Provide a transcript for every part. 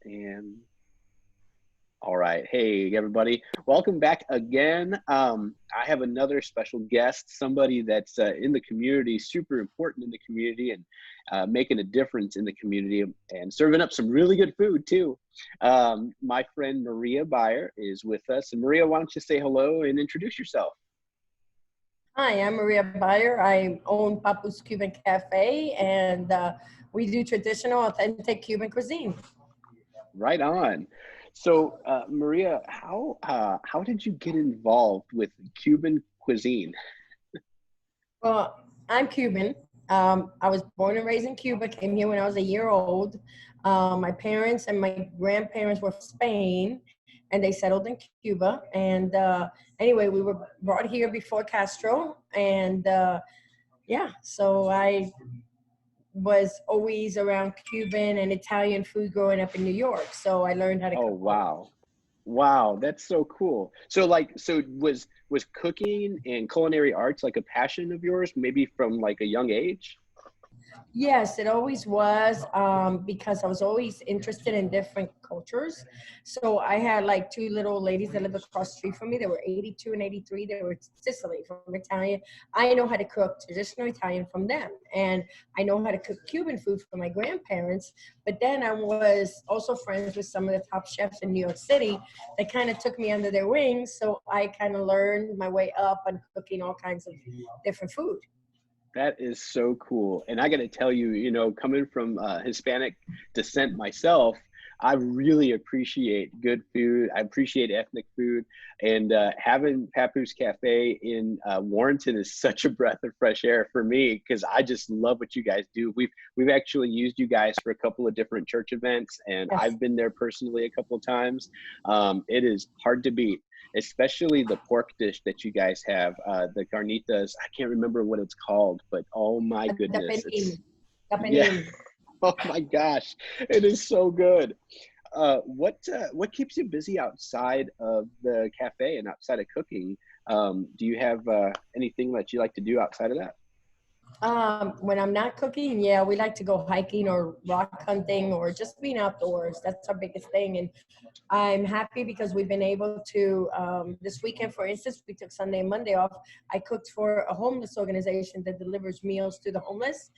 And all right. Hey, everybody. Welcome back again. I have another special guest, somebody that's in the community, super important in the community, and making a difference in the community and serving up some really good food, too. My friend Maria Beyer is with us. And Maria, why don't you say hello and introduce yourself? Hi, I'm Maria Beyer. I own Papu's Cuban Cafe, and we do traditional, authentic Cuban cuisine. Right on. So, Maria, how did you get involved with Cuban cuisine? Well, I'm Cuban. I was born and raised in Cuba, came here when I was a year old. My parents and my grandparents were from Spain, and they settled in Cuba. And anyway, we were brought here before Castro, and yeah, so I was always around Cuban and Italian food growing up in New York. So I learned how to Oh, cook both. wow. Wow, that's so cool. So was cooking and culinary arts like a passion of yours, maybe from like a young age? Yes, it always was because I was always interested in different cultures. So I had like two little ladies that lived across the street from me. They were 82 and 83. They were Sicily from Italian. I know how to cook traditional Italian from them. And I know how to cook Cuban food from my grandparents. But then I was also friends with some of the top chefs in New York City that kind of took me under their wings. So I kind of learned my way up on cooking all kinds of different food. That is so cool. And I got to tell you, coming from Hispanic descent myself, I really appreciate good food. I appreciate ethnic food. And having Papu's Cafe in Warrenton is such a breath of fresh air for me because I just love what you guys do. We've actually used you guys for a couple of different church events, and Yes. I've been there personally a couple of times. It is hard to beat, especially the pork dish that you guys have, the carnitas. I can't remember what it's called, but oh my goodness, Tapenin. yeah. Tapenin. Oh my gosh, it is so good. What keeps you busy outside of the cafe and outside of cooking? Do you have anything that you like to do outside of that? When I'm not cooking, yeah, we like to go hiking or rock hunting or just being outdoors. That's our biggest thing. And I'm happy because we've been able to, this weekend, for instance, we took Sunday and Monday off. I cooked for a homeless organization that delivers meals to the homeless.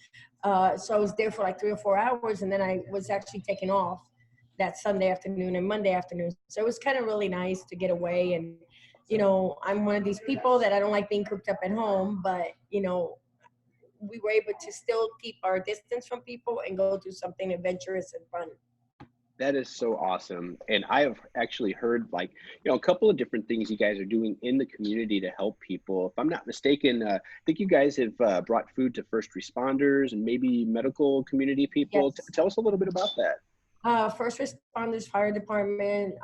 So I was there for like 3 or 4 hours, and then I was actually taken off that Sunday afternoon and Monday afternoon. So it was kind of really nice to get away. And, I'm one of these people that I don't like being cooped up at home, but, we were able to still keep our distance from people and go do something adventurous and fun. That is so awesome. And I have actually heard like, a couple of different things you guys are doing in the community to help people. If I'm not mistaken, I think you guys have brought food to first responders and maybe medical community people. Yes. Tell us a little bit about that. First responders, fire department,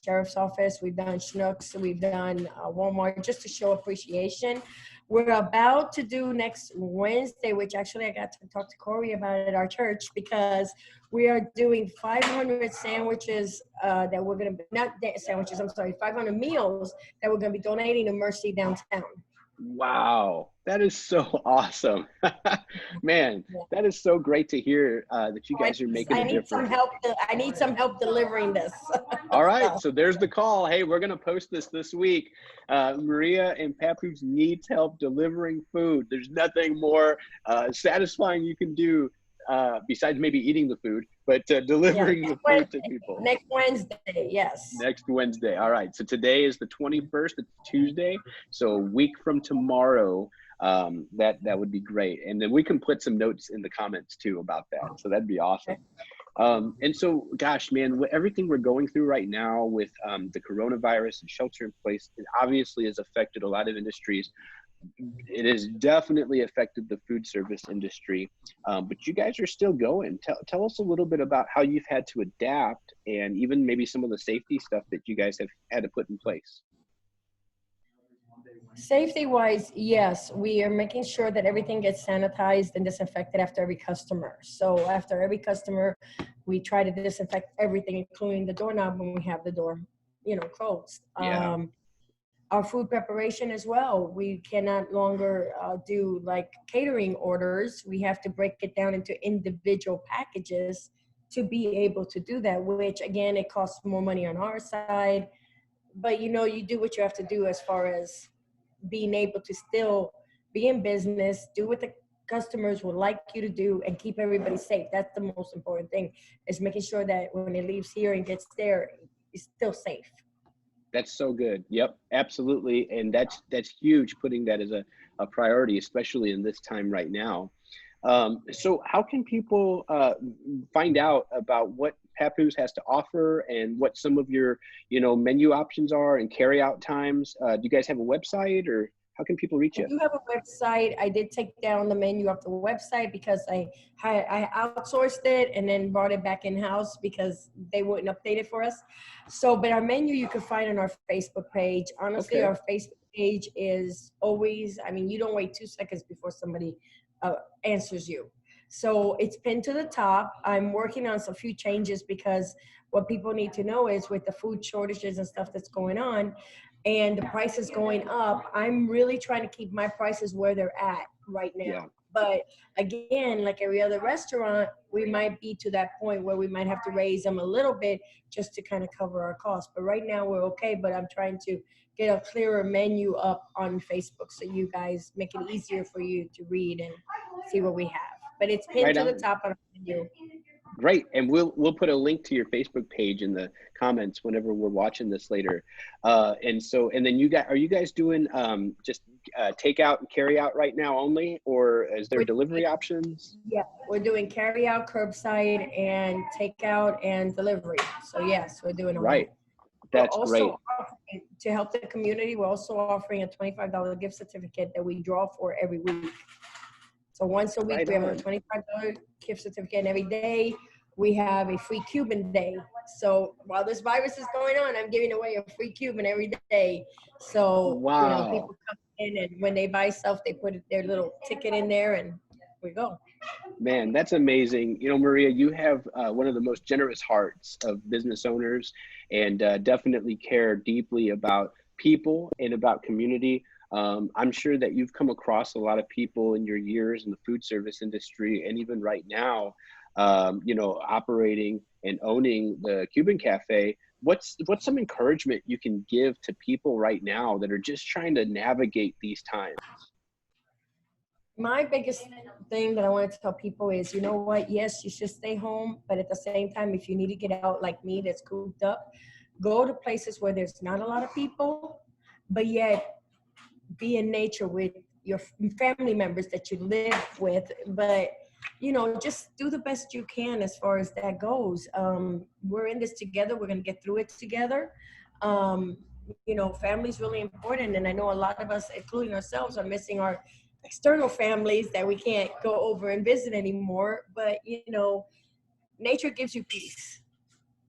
sheriff's office. We've done Schnucks. We've done Walmart just to show appreciation. We're about to do next Wednesday, which actually I got to talk to Corey about at our church because we are doing 500 sandwiches that we're going to, not sandwiches, I'm sorry, 500 meals that we're going to be donating to Mercy downtown. Wow, that is so awesome. Man, Yeah. that is so great to hear that you So guys are making I a need some difference. help. I need some help delivering this. All right, So, so there's the call. Hey, we're gonna post this week. Maria and Papoose needs help delivering food. There's nothing more satisfying you can do besides maybe eating the food, but yeah, delivering the food to people. Next Wednesday, yes. Next Wednesday. All right. So today is the 21st. It's Tuesday. So a week from tomorrow, that would be great. And then we can put some notes in the comments too about that. So that'd be awesome. And so, gosh, man, everything we're going through right now with the coronavirus and shelter in place, it obviously has affected a lot of industries. It has definitely affected the food service industry, but you guys are still going. Tell us a little bit about how you've had to adapt and even maybe some of the safety stuff that you guys have had to put in place. Safety wise, yes, we are making sure that everything gets sanitized and disinfected after every customer. So after every customer, we try to disinfect everything, including the doorknob when we have the door, closed. Yeah. Our food preparation as well. We cannot longer do like catering orders. We have to break it down into individual packages to be able to do that, which again, it costs more money on our side. But you know, you do what you have to do as far as being able to still be in business, do what the customers would like you to do, and keep everybody safe. That's the most important thing, is making sure that when it leaves here and gets there, it's still safe. That's so good. Yep, absolutely. And that's huge, putting that as a priority, especially in this time right now. So how can people find out about what Papoose has to offer and what some of your, menu options are and carry out times? Do you guys have a website, or how can people reach I you? do have a website. I did take down the menu off the website because I outsourced it and then brought it back in house because they wouldn't update it for us. So, but our menu you can find on our Facebook page. Honestly, Okay. our Facebook page is always, I mean, you don't wait 2 seconds before somebody answers you. So it's pinned to the top. I'm working on some few changes because what people need to know is with the food shortages and stuff that's going on, and the prices going up, I'm really trying to keep my prices where they're at right Yeah. now. But again, like every other restaurant, we might be to that point where we might have to raise them a little bit just to kind of cover our costs. But right now we're okay. But I'm trying to get a clearer menu up on Facebook so you guys make it easier for you to read and see what we have. But it's pinned Right to the on. top of the menu. Great, and we'll put a link to your Facebook page in the comments whenever we're watching this later. And then are you guys doing just takeout and carry out right now only, or is there We're delivery options? Yeah, we're doing carry out, curbside, and takeout and delivery. So yes, we're doing all Right, that. We're that's great. also offering, to help the community, we're also offering a $25 gift certificate that we draw for every week. So once a week, Right we have a on. $25 gift certificate, and every day we have a free Cuban day. So while this virus is going on, I'm giving away a free Cuban every day. So, Wow. people come in, and when they buy stuff, they put their little ticket in there, and we go. Man, that's amazing. Maria, you have one of the most generous hearts of business owners, and definitely care deeply about people and about community. I'm sure that you've come across a lot of people in your years in the food service industry, and even right now, operating and owning the Cuban Cafe. What's some encouragement you can give to people right now that are just trying to navigate these times? My biggest thing that I wanted to tell people is, you know what? Yes, you should stay home, but at the same time, if you need to get out like me, that's cooped up, go to places where there's not a lot of people, but yet be in nature with your family members that you live with. But just do the best you can as far as that goes. We're in this together. We're going to get through it together. um, family's really important, and I know a lot of us, including ourselves, are missing our external families that we can't go over and visit anymore. But nature gives you peace.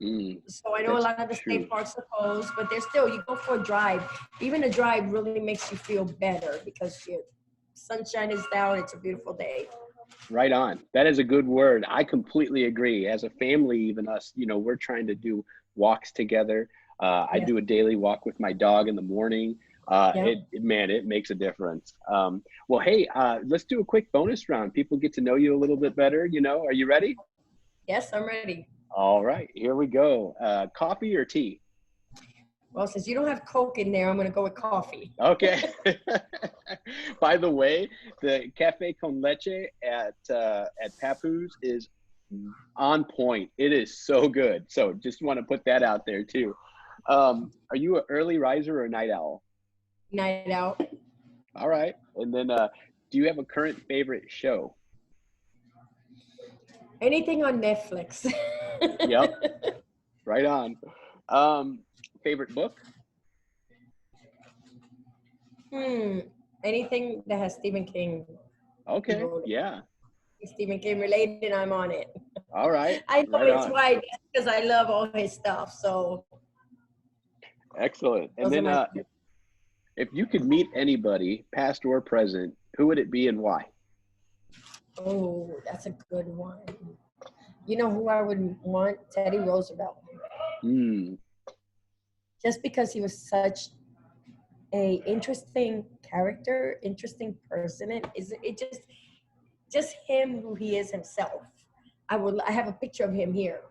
Mm, So I know a that's lot of the state true. parks are closed, but there's still, you go for a drive. Even a drive really makes you feel better because your sunshine is down. It's a beautiful day. Right on. That is a good word. I completely agree. As a family, even us, we're trying to do walks together. I Yes. do a daily walk with my dog in the morning. Yeah. Man, it makes a difference. Well, hey, let's do a quick bonus round. People get to know you a little bit better. Are you ready? Yes, I'm ready. All right, here we go. Coffee or tea? Well, since you don't have Coke in there, I'm going to go with coffee. Okay. By the way, the cafe con leche at Papoose is on point. It is so good. So just want to put that out there too. Are you an early riser or a night owl? Night out. All right. And then do you have a current favorite show? Anything on Netflix. Yep. Right on. Um, Favorite book? hmm. Anything that has Stephen King. He Okay. wrote Yeah. it. Stephen King related, I'm on it. All right. I know Right it's on. why, because I love all his stuff. So Excellent. And those are then my. if you could meet anybody, past or present, who would it be and why? Oh, that's a good one. You know who I would want? Teddy Roosevelt. Hmm. Just because he was such a interesting character, interesting person, and is it just him who he is himself. I have a picture of him here,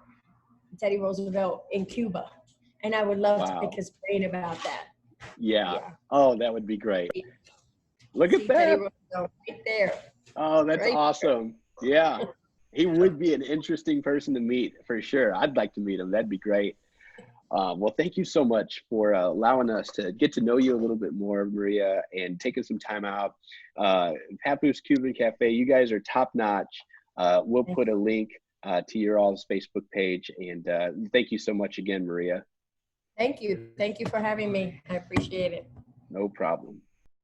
Teddy Roosevelt in Cuba, and I would love to pick Wow. his brain about that. Yeah. Yeah. Oh, that would be great. Look at See Teddy that. Roosevelt right there. Oh, that's Right awesome. Yeah. He would be an interesting person to meet for sure. I'd like to meet him. That'd be great. Well, thank you so much for allowing us to get to know you a little bit more, Maria, and taking some time out. Papoose Cuban Cafe, you guys are top notch. We'll there. put a link to your all's Facebook page. And thank you so much again, Maria. Thank you. Thank you for having me. I appreciate it. No problem.